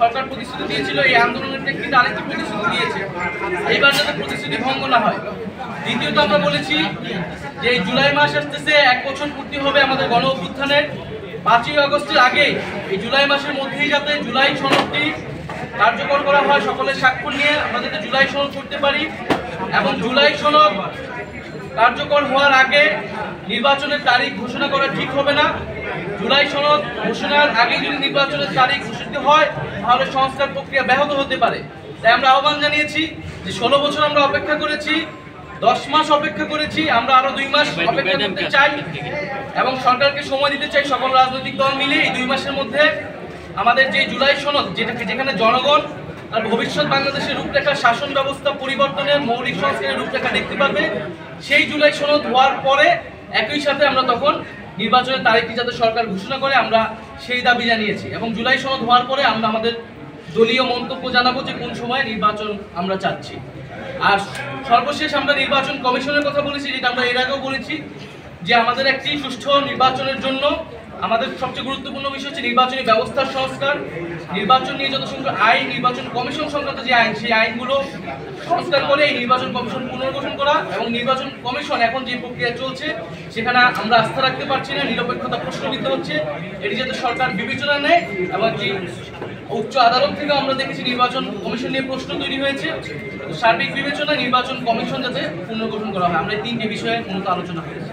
সরকার প্রতিশ্রুতি দিয়েছিল এই আন্দোলনের প্রেক্ষিতে আরেকটি প্রতিশ্রুতি দিয়েছে, এইবার যাতে প্রতিশ্রুতি ভঙ্গ না হয়। দ্বিতীয়ত আমরা বলেছি যে এই জুলাই মাস আসতেছে, 1 বছর পূর্তি হবে আমাদের গণ অভ্যুত্থানের। 5ই আগস্টের আগে এই জুলাই মাসের মধ্যেই যাতে জুলাই সনদটি কার্যকর করা হয়, সকলের স্বাক্ষর নিয়ে আমরা যাতে জুলাই সনদ করতে পারি, এবং জুলাই সনদ কার্যকর হওয়ার আগে নির্বাচনের তারিখ ঘোষণা করা ঠিক হবে না। জুলাই সনদ ঘোষণার আগে যদি নির্বাচনের তারিখ ঘোষিত হয় তাহলে সংস্কার প্রক্রিয়া ব্যাহত হতে পারে। তাই আমরা আহ্বান জানিয়েছি যে 16 বছর আমরা অপেক্ষা করেছি, 10 মাস অপেক্ষা করেছি, আমরা আরো 2 মাস অপেক্ষা করতে চাই এবং সরকারকে সময় দিতে চাই। সকল রাজনৈতিক দল মিলে এই 2 মাসের মধ্যে আমাদের যে জুলাই সনদ, যেখানে জনগণ আর ভবিষ্যৎ বাংলাদেশের রূপরেখা, শাসন ব্যবস্থা পরিবর্তনের মৌলিক সংস্কারের রূপরেখা দেখতে পারবে, সেই জুলাই সনদ হওয়ার পরে একই সাথে আমরা তখন নির্বাচনের তারিখটি যাতে সরকার ঘোষণা করে আমরা সেই দাবি জানিয়েছি। এবং জুলাই সনদ হওয়ার পরে আমরা আমাদের দলীয় মন্তব্য জানাবো যে কোন সময় নির্বাচন আমরা চাচ্ছি। আর সর্বশেষ আমরা নির্বাচন কমিশনের কথা বলেছি, যেটা আমরা এর আগেও বলেছি যে আমাদের একটি সুষ্ঠু নির্বাচনের জন্য আমাদের সবচেয়ে গুরুত্বপূর্ণ বিষয় হচ্ছে নির্বাচনী ব্যবস্থার সংস্কার। নির্বাচন নিয়ে যত সংখ্যক আইন, নির্বাচন কমিশন সংক্রান্ত যে আইন, সেই আইনগুলো সংস্কার করে এই নির্বাচন কমিশন পুনর্গঠন করা। এবং নির্বাচন কমিশন এখন যে প্রক্রিয়া চলছে সেখানে আমরা আস্থা রাখতে পারছি না, নিরপেক্ষতা প্রশ্নবিদ্ধ হচ্ছে। এটি যাতে সরকার বিবেচনা নেয়, এবং যে উচ্চ আদালত থেকে আমরা দেখেছি নির্বাচন কমিশন নিয়ে প্রশ্ন তৈরি হয়েছে, সার্বিক বিবেচনা নির্বাচন কমিশন যাতে পুনর্গঠন করা হয়। আমরা এই 3টি বিষয়ে মূলত আলোচনা করেছি।